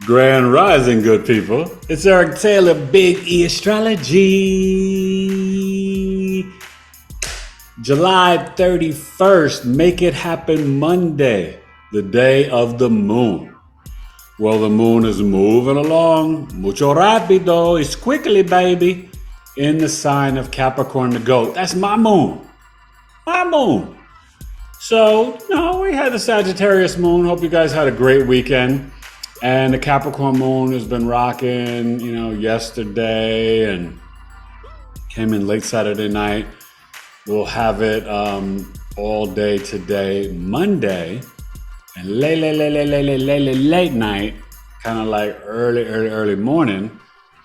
Grand Rising, good people. It's Eric Taylor, Big E Astrology. July 31st, Make It Happen Monday, the day of the moon. Well, the moon is moving along, mucho rápido, it's quickly, baby, in the sign of Capricorn the goat. That's my moon. My moon. So, we had the Sagittarius moon. Hope you guys had a great weekend. And the Capricorn moon has been rocking, yesterday and came in late Saturday night. We'll have it all day today, Monday, and late night, kind of like early morning.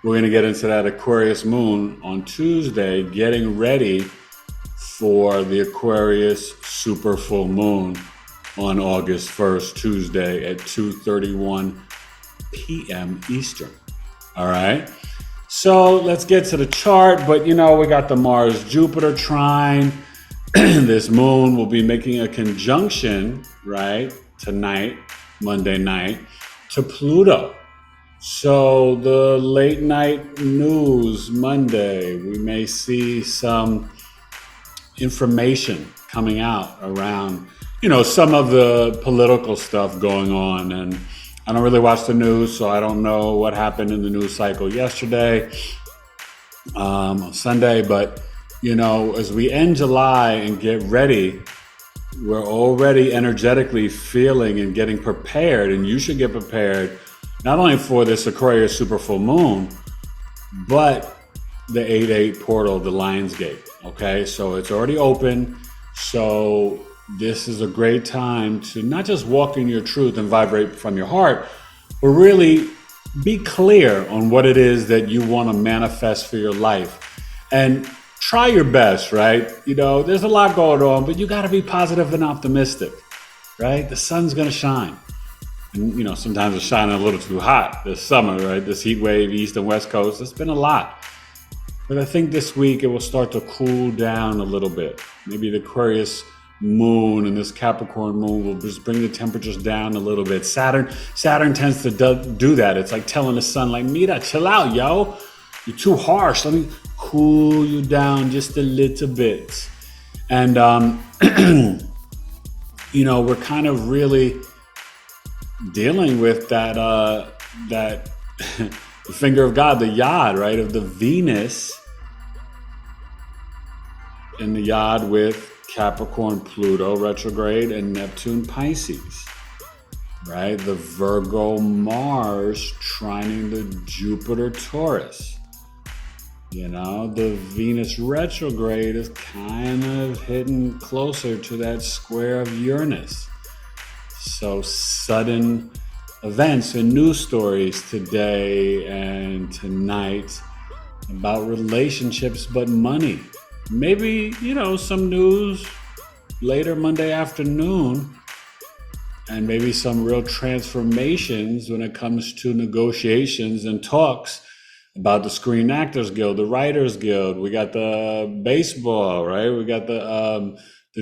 We're going to get into that Aquarius moon on Tuesday, getting ready for the Aquarius super full moon on August 1st, Tuesday at 2:31 p.m. Eastern. All right. So let's get to the chart. But, we got the Mars-Jupiter trine. This moon will be making a conjunction, right, tonight, Monday night, to Pluto. So the late night news Monday, we may see some information coming out around some of the political stuff going on. And I don't really watch the news, so I don't know what happened in the news cycle yesterday, on Sunday. But, as we end July and get ready, we're already energetically feeling and getting prepared. And you should get prepared not only for this Aquarius super full moon, but the 8/8 portal, the Lion's Gate. Okay, so it's already open. So this is a great time to not just walk in your truth and vibrate from your heart, but really be clear on what it is that you want to manifest for your life. And try your best, right? There's a lot going on, but you got to be positive and optimistic, right? The sun's going to shine. And, sometimes it's shining a little too hot this summer, right? This heat wave, East and West Coast, it's been a lot. But I think this week it will start to cool down a little bit. Maybe the Aquarius moon and this Capricorn moon will just bring the temperatures down a little bit. Saturn tends to do that. It's like telling the sun, like, Mira, chill out, yo. You're too harsh. Let me cool you down just a little bit. And, we're kind of really dealing with that the finger of God, the yod, right, of the Venus, and the yod with Capricorn, Pluto retrograde, and Neptune, Pisces, right? The Virgo Mars trining the Jupiter, Taurus. The Venus retrograde is kind of hitting closer to that square of Uranus. So sudden events and news stories today and tonight about relationships, but money. Maybe, some news later Monday afternoon, and maybe some real transformations when it comes to negotiations and talks about the Screen Actors Guild, the Writers Guild. We got the baseball, right? We got the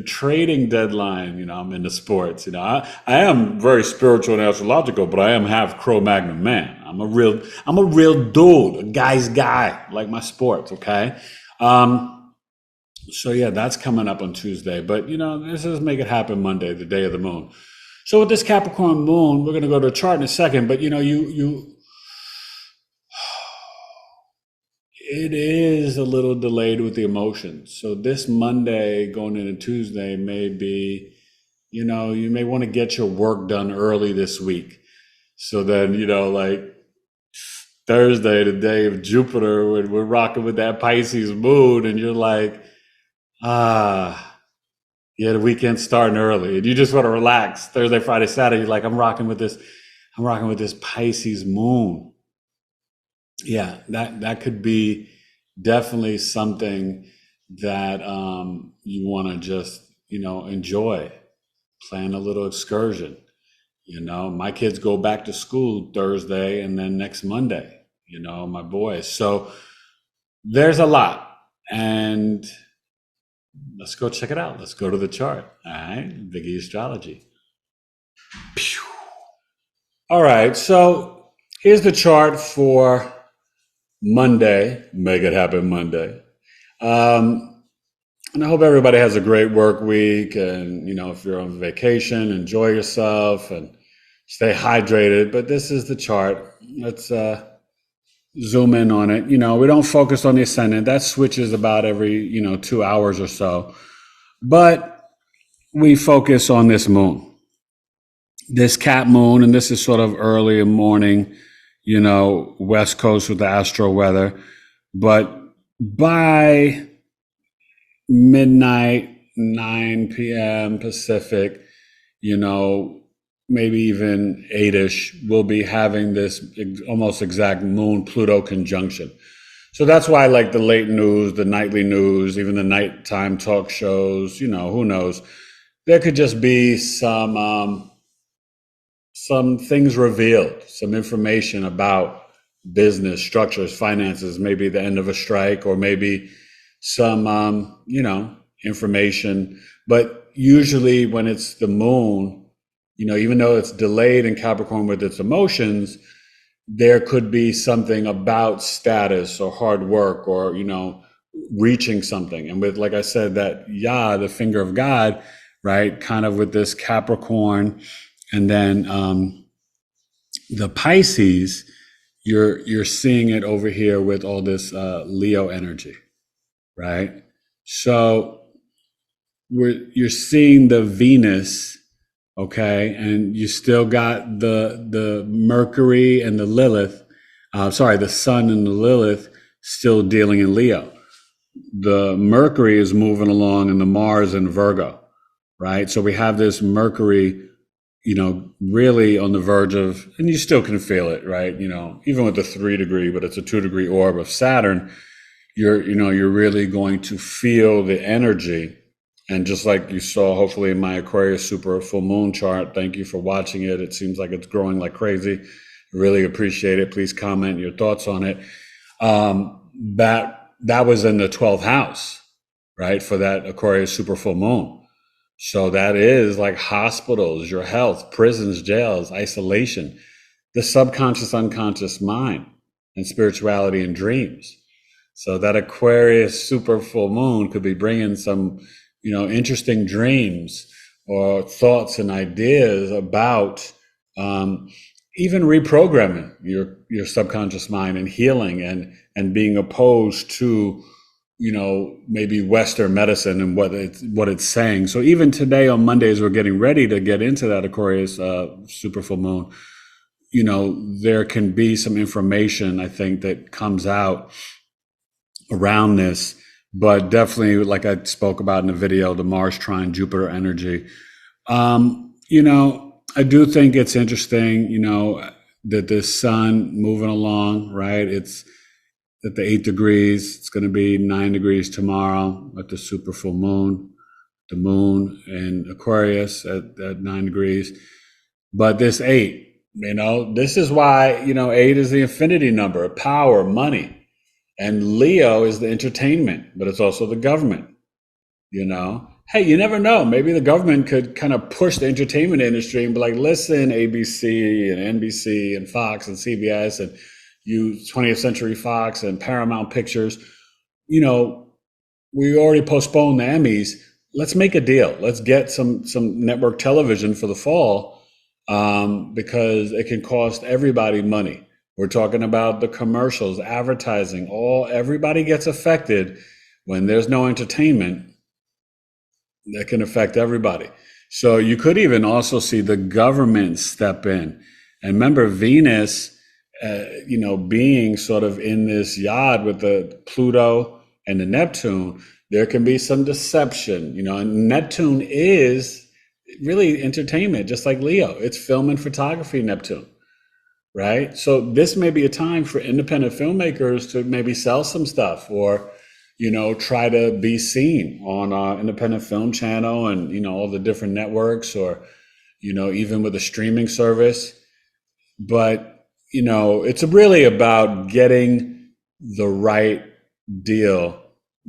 trading deadline. I'm into sports. I am very spiritual and astrological, but I am half Cro-Magnon man. I'm a real dude, a guy's guy, like my sports. Okay. So yeah, that's coming up on Tuesday. But this is Make It Happen Monday, the day of the moon. So with this Capricorn moon, we're gonna go to a chart in a second. But it is a little delayed with the emotions. So this Monday going into Tuesday may be, you may want to get your work done early this week. So then, like Thursday, the day of Jupiter, we're rocking with that Pisces moon, and you're like, the weekend's starting early, and you just want to relax. Thursday, Friday, Saturday, you're like, I'm rocking with this Pisces moon. Yeah, that could be definitely something that you want to just, enjoy. Plan a little excursion. My kids go back to school Thursday and then next Monday, my boys. So there's a lot. And let's go check it out. Let's go to the chart. All right, bigeastrology. All right, so Here's the chart for Monday, Make It Happen Monday. And I hope everybody has a great work week. And, if you're on vacation, enjoy yourself and stay hydrated. But this is the chart. Let's zoom in on it. We don't focus on the ascendant. That switches about every, 2 hours or so. But we focus on this moon, this Cap moon. And this is sort of early morning, West Coast with the Astro weather. But by midnight, 9 p.m. Pacific, maybe even 8-ish, we'll be having this almost exact moon Pluto conjunction. So that's why, like, the late news, the nightly news, even the nighttime talk shows, who knows? There could just be some things revealed, some information about business structures, finances, maybe the end of a strike, or maybe some, information. But usually when it's the moon, even though it's delayed in Capricorn with its emotions, there could be something about status or hard work or, reaching something. And with, like I said, that Yah, the finger of God, right, kind of with this Capricorn, and then the Pisces, you're seeing it over here with all this Leo energy, right? So you're seeing the Venus, okay, and you still got the Mercury and the Lilith, the Sun and the Lilith still dealing in Leo. The Mercury is moving along in the Mars in Virgo, right? So we have this Mercury, really on the verge of, and you still can feel it, right? Even with the 3 degree, but it's a 2 degree orb of Saturn, you're really going to feel the energy. And just like you saw, hopefully, in my Aquarius super full moon chart, thank you for watching it. It seems like it's growing like crazy. Really appreciate it. Please comment your thoughts on it. That was in the 12th house, right, for that Aquarius super full moon. So that is like hospitals, your health, prisons, jails, isolation, the subconscious, unconscious mind, and spirituality and dreams. So that Aquarius super full moon could be bringing some, interesting dreams or thoughts and ideas about even reprogramming your subconscious mind and healing and being opposed to, maybe Western medicine and what it's saying. So even today on Mondays, we're getting ready to get into that Aquarius super full moon. There can be some information, I think, that comes out around this, but definitely, like I spoke about in the video, the Mars trine Jupiter energy. I do think it's interesting, that the sun moving along, right? It's at the 8 degrees. It's going to be 9 degrees tomorrow at the super full moon, the moon in Aquarius at 9 degrees. But this 8, this is why, 8 is the infinity number, power, money. And Leo is the entertainment, but it's also the government, Hey, you never know. Maybe the government could kind of push the entertainment industry and be like, listen, ABC and NBC and Fox and CBS and you 20th Century Fox and Paramount Pictures, we already postponed the Emmys. Let's make a deal. Let's get some network television for the fall because it can cost everybody money. We're talking about the commercials, advertising, everybody gets affected when there's no entertainment. That can affect everybody. So you could even also see the government step in. And remember, Venus, being sort of in this yod with the Pluto and the Neptune, there can be some deception, and Neptune is really entertainment, just like Leo. It's film and photography, Neptune. Right? So this may be a time for independent filmmakers to maybe sell some stuff or, try to be seen on our independent film channel and, all the different networks or, even with a streaming service. But, it's really about getting the right deal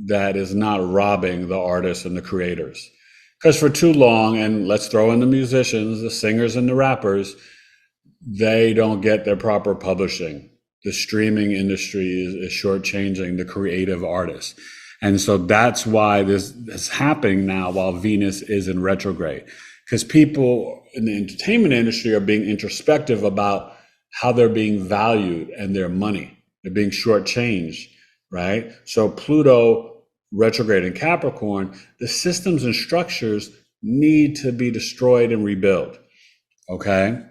that is not robbing the artists and the creators. Because for too long, and let's throw in the musicians, the singers and the rappers, they don't get their proper publishing. The streaming industry is shortchanging the creative artists. And so that's why this is happening now while Venus is in retrograde. Because people in the entertainment industry are being introspective about how they're being valued and their money. They're being shortchanged, right? So Pluto retrograde in Capricorn, the systems and structures need to be destroyed and rebuilt, okay?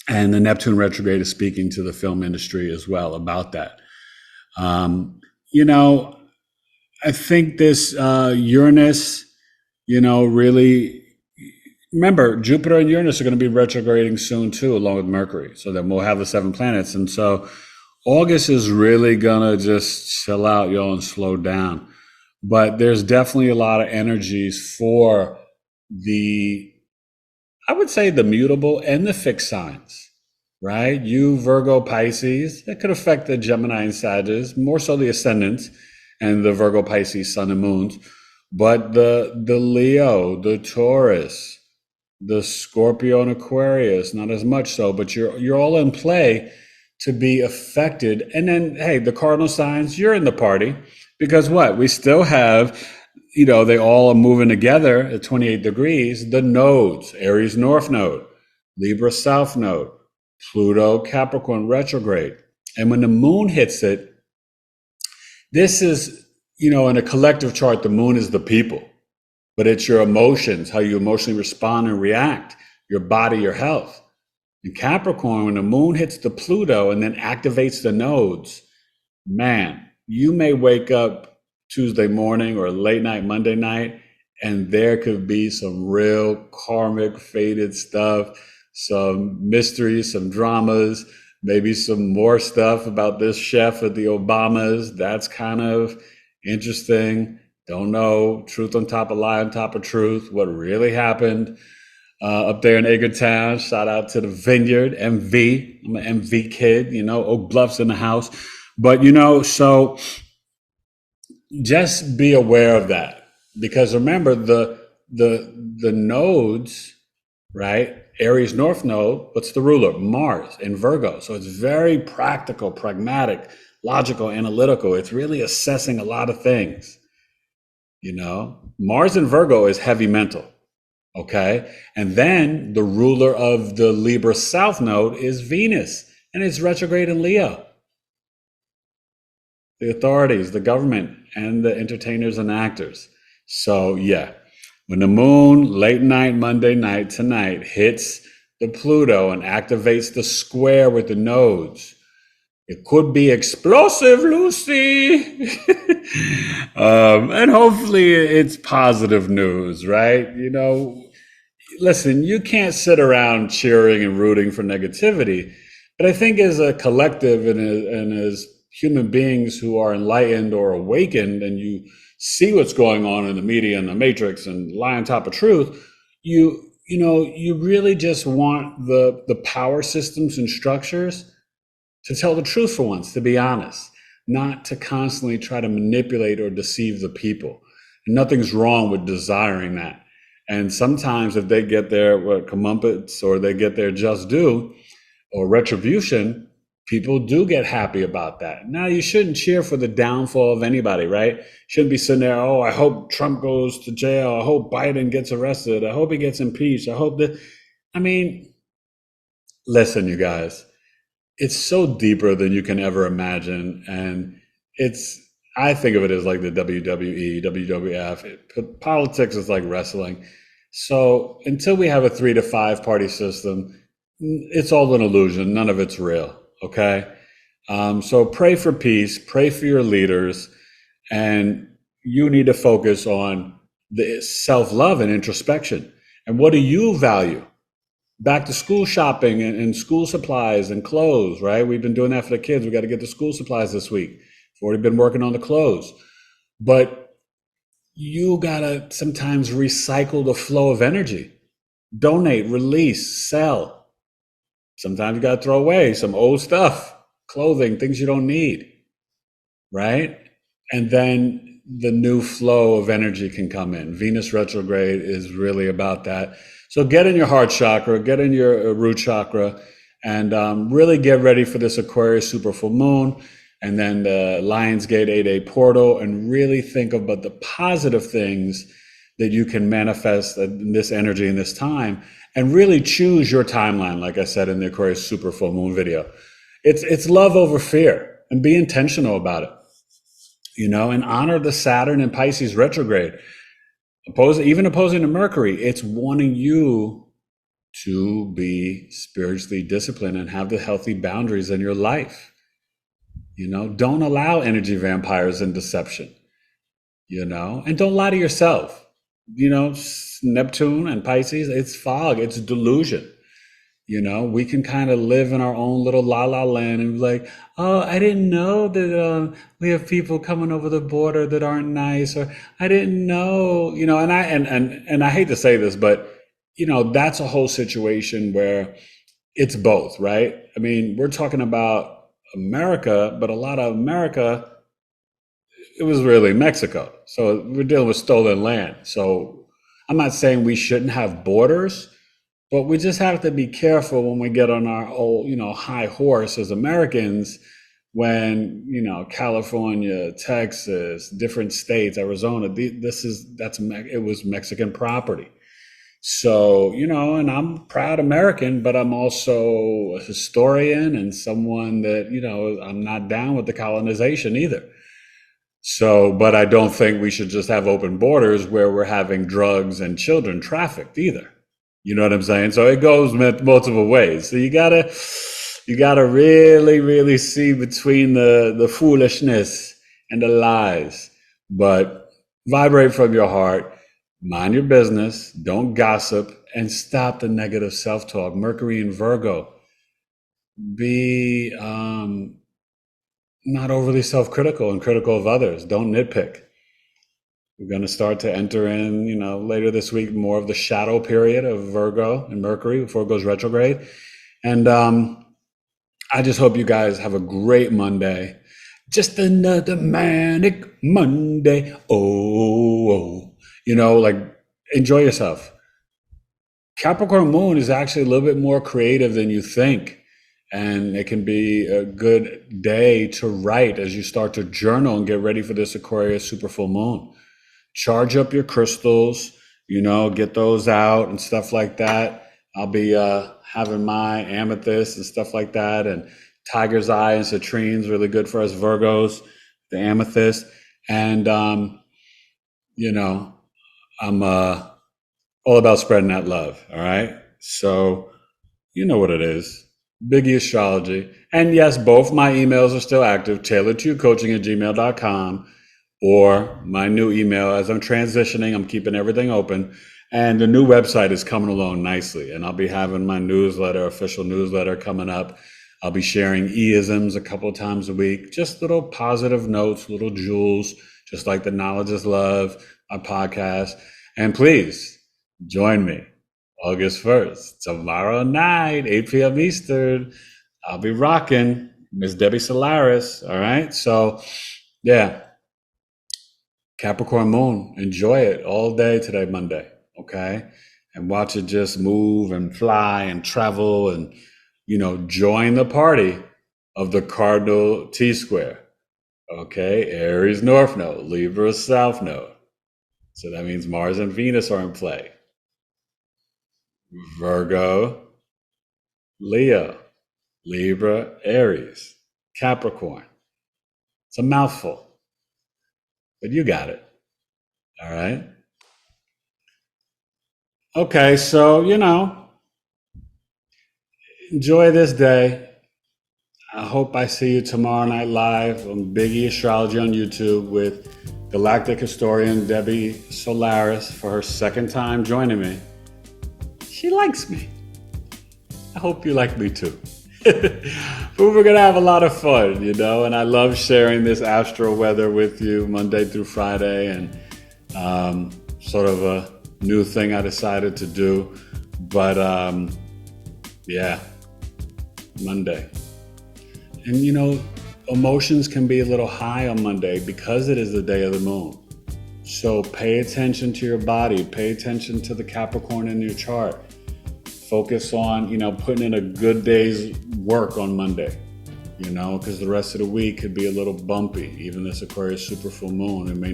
And the Neptune retrograde is speaking to the film industry as well about that. You know, I think this Uranus, you know, really, remember, Jupiter and Uranus are going to be retrograding soon too, along with Mercury. So then we'll have the 7 planets. And so August is really going to just chill out, y'all, and slow down. But there's definitely a lot of energies for I would say the mutable and the fixed signs, right? You, Virgo, Pisces, that could affect the Gemini and Sagittarius, more so the ascendants and the Virgo, Pisces, Sun and Moons. But the Leo, the Taurus, the Scorpio and Aquarius, not as much so, but you're all in play to be affected. And then, hey, the cardinal signs, you're in the party because what? We still have, you know, they all are moving together at 28 degrees. The nodes, Aries North Node, Libra South Node, Pluto, Capricorn retrograde. And when the moon hits it, this is, you know, in a collective chart, the moon is the people, but it's your emotions, how you emotionally respond and react, your body, your health. In Capricorn, when the moon hits the Pluto and then activates the nodes, man, you may wake up Tuesday morning or late night, Monday night, and there could be some real karmic, fated stuff, some mysteries, some dramas, maybe some more stuff about this chef at the Obamas. That's kind of interesting. Don't know. Truth on top of lie on top of truth. What really happened up there in Edgartown. Shout out to the Vineyard, MV. I'm an MV kid, you know, Oak Bluff's in the house. But, you know, so just be aware of that. Because remember, the nodes, right? Aries North Node, what's the ruler? Mars in Virgo. So it's very practical, pragmatic, logical, analytical. It's really assessing a lot of things. You know, Mars in Virgo is heavy mental. Okay. And then the ruler of the Libra South Node is Venus, and it's retrograde in Leo. The authorities, the government, and the entertainers and actors. So yeah, when the moon late night, Monday night tonight hits the Pluto and activates the square with the nodes, it could be explosive, Lucy. And hopefully it's positive news, right? You know, listen, you can't sit around cheering and rooting for negativity. But I think as a collective and as human beings who are enlightened or awakened, and you see what's going on in the media and the matrix and lie on top of truth, you know, you really just want the power systems and structures to tell the truth for once, to be honest, not to constantly try to manipulate or deceive the people. And nothing's wrong with desiring that. And sometimes if they get their comeuppance or they get their just due or retribution, people do get happy about that. Now, you shouldn't cheer for the downfall of anybody, right? Shouldn't be sitting there, oh, I hope Trump goes to jail. I hope Biden gets arrested. I hope he gets impeached. I hope that, I mean, listen, you guys, it's so deeper than you can ever imagine. And I think of it as like the WWE, WWF. Politics is like wrestling. So until we have a 3 to 5 party system, it's all an illusion. None of it's real. Okay. So pray for peace, pray for your leaders, and you need to focus on the self-love and introspection. And what do you value? Back to school shopping and school supplies and clothes, right? We've been doing that for the kids. We got to get the school supplies this week. We've already been working on the clothes. But you got to sometimes recycle the flow of energy. Donate, release, sell. Sometimes you got to throw away some old stuff, clothing, things you don't need, right? And then the new flow of energy can come in. Venus retrograde is really about that. So get in your heart chakra, get in your root chakra, And really get ready for this Aquarius super full moon and then the Lionsgate 8-day portal, and really think about the positive things that you can manifest in this energy in this time, and really choose your timeline. Like I said in the Aquarius super full moon video, it's love over fear, and be intentional about it, and honor the Saturn and Pisces retrograde. Even opposing to Mercury, it's wanting you to be spiritually disciplined and have the healthy boundaries in your life. Don't allow energy vampires and deception, and don't lie to yourself. Neptune and Pisces, it's fog, it's delusion. We can kind of live in our own little la la land and be like, oh, I didn't know that we have people coming over the border that aren't nice, or I didn't know, and I hate to say this, but that's a whole situation where it's both, right? I mean, we're talking about America, but a lot of America, it was really Mexico. So we're dealing with stolen land. So I'm not saying we shouldn't have borders, but we just have to be careful when we get on our old, high horse as Americans, when, California, Texas, different states, Arizona, it was Mexican property. So, and I'm proud American, but I'm also a historian and someone that, I'm not down with the colonization either. So, but I don't think we should just have open borders where we're having drugs and children trafficked either. You know what I'm saying? So it goes multiple ways. So you gotta really, really see between the foolishness and the lies, but vibrate from your heart. Mind your business, don't gossip, and stop the negative self-talk. Mercury in Virgo, be not overly self-critical and critical of others. Don't nitpick. We're going to start to enter in, later this week, more of the shadow period of Virgo and Mercury before it goes retrograde. And I just hope you guys have a great Monday. Just another manic Monday. Oh. Enjoy yourself. Capricorn moon is actually a little bit more creative than you think. And it can be a good day to write as you start to journal and get ready for this Aquarius super full moon. Charge up your crystals, get those out and stuff like that. I'll be having my amethyst and stuff like that. And tiger's eye and citrine's really good for us Virgos, the amethyst. And, I'm all about spreading that love, all right? So you know what it is, bigeastrology. And yes, both my emails are still active, tailoredtoyourcoaching@gmail.com, or my new email. As I'm transitioning, I'm keeping everything open. And the new website is coming along nicely. And I'll be having my official newsletter coming up. I'll be sharing e-isms a couple of times a week, just little positive notes, little jewels, just like the Knowledge is Love, my podcast. And please join me August 1st, tomorrow night, 8 p.m. Eastern. I'll be rocking Miss Debbie Solaris. All right. So, yeah, Capricorn moon, enjoy it all day today, Monday. Okay. And watch it just move and fly and travel and, join the party of the cardinal T-square. Okay. Aries North Node, Libra South Node. So that means Mars and Venus are in play. Virgo, Leo, Libra, Aries, Capricorn. It's a mouthful, but you got it. All right. Okay. So, enjoy this day. I hope I see you tomorrow night live on Biggie Astrology on YouTube with Galactic historian Debbie Solaris for her second time joining me. She likes me. I hope you like me too. But we're going to have a lot of fun, and I love sharing this astro weather with you Monday through Friday, and sort of a new thing I decided to do. But yeah, Monday. And emotions can be a little high on Monday because it is the day of the moon. So pay attention to your body, pay attention to the Capricorn in your chart. Focus on, putting in a good day's work on Monday, because the rest of the week could be a little bumpy. Even this Aquarius super full moon, it may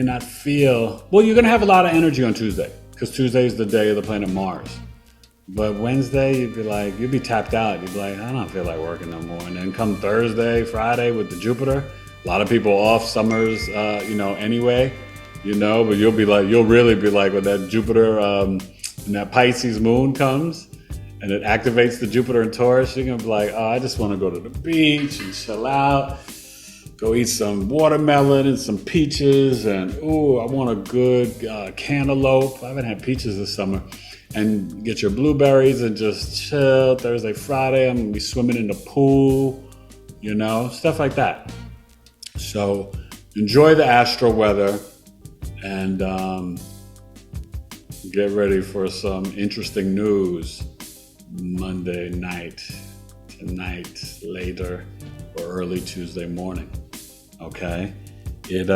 not feel, well, you're going to have a lot of energy on Tuesday, because Tuesday is the day of the planet Mars. But Wednesday, you'd be tapped out. You'd be like, I don't feel like working no more. And then come Thursday, Friday with the Jupiter, a lot of people off summers, anyway, but you'll really be like, when that Jupiter, and that Pisces moon comes and it activates the Jupiter and Taurus, you're going to be like, oh, I just want to go to the beach and chill out, go eat some watermelon and some peaches, and I want a good cantaloupe. I haven't had peaches this summer. And get your blueberries and just chill. Thursday, Friday, I'm going to be swimming in the pool, stuff like that. So enjoy the astro weather and get ready for some interesting news Monday night, tonight, later, or early Tuesday morning. Okay? It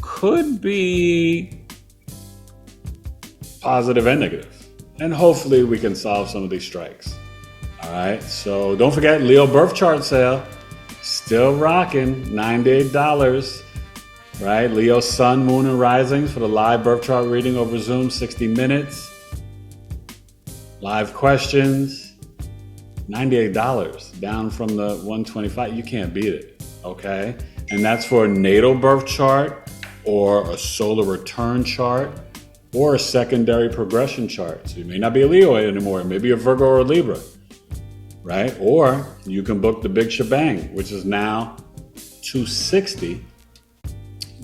could be positive and negative. And hopefully we can solve some of these strikes. All right? So don't forget, Leo birth chart sale. Still rocking, $98. Right? Leo sun, moon, and risings for the live birth chart reading over Zoom, 60 minutes. Live questions, $98, down from the $125. You can't beat it, okay? And that's for a natal birth chart or a solar return chart or a secondary progression chart. So you may not be a Leo anymore, maybe a Virgo or a Libra, right? Or you can book the big shebang, which is now $260.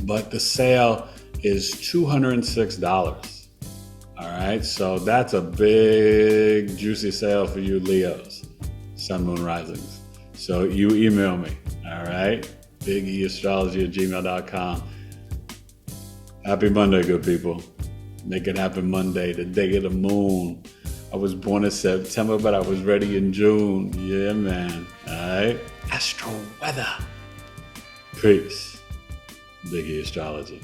But the sale is $206. All right, so that's a big, juicy sale for you Leos, Sun, Moon, Risings. So you email me, all right? bigeastrology@gmail.com. Happy Monday, good people. Make it happen Monday, the day of the moon. I was born in September, but I was ready in June. Yeah, man. All right? Astro weather. Peace. Biggie Astrology.